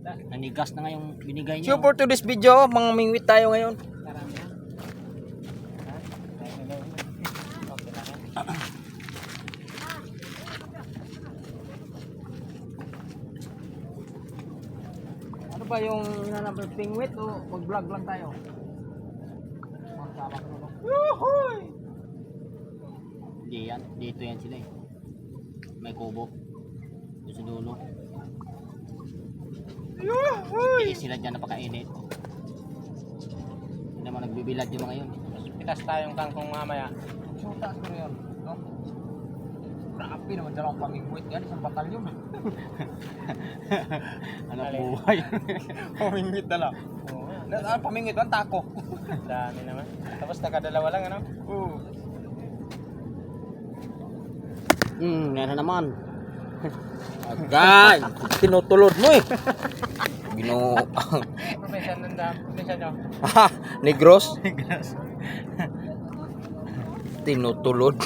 Nanigas na nga yung binigay So niyo. for today's video, mga mingwit tayo ngayon. Karami na. Okay lang yan. Ano ba yung hinanap ng pingwit o mag-vlog lang tayo? Magsama ko na. Yuhoy! Hindi yan. Dito yan sila eh. May kubo. Doon sa dulo. Hindi sila dyan napakainit. Hindi naman nagbibilad yung mga yun. Pitas tayong kangkong mamaya. So taas ko rin, no? Grabe naman dalawang pamingwit yan, isang batalyon. Ano Alin? buhay. Pamingwit na lang. Oo nga. Ano pamingwit? Ang tako. Dami naman. Tapos nakadalawa lang ano? Oo. Yan na naman. Agay! Tinutulod mo eh. Ginoo. Profession ng dam. Profession nyo. Negros? Tinutulod.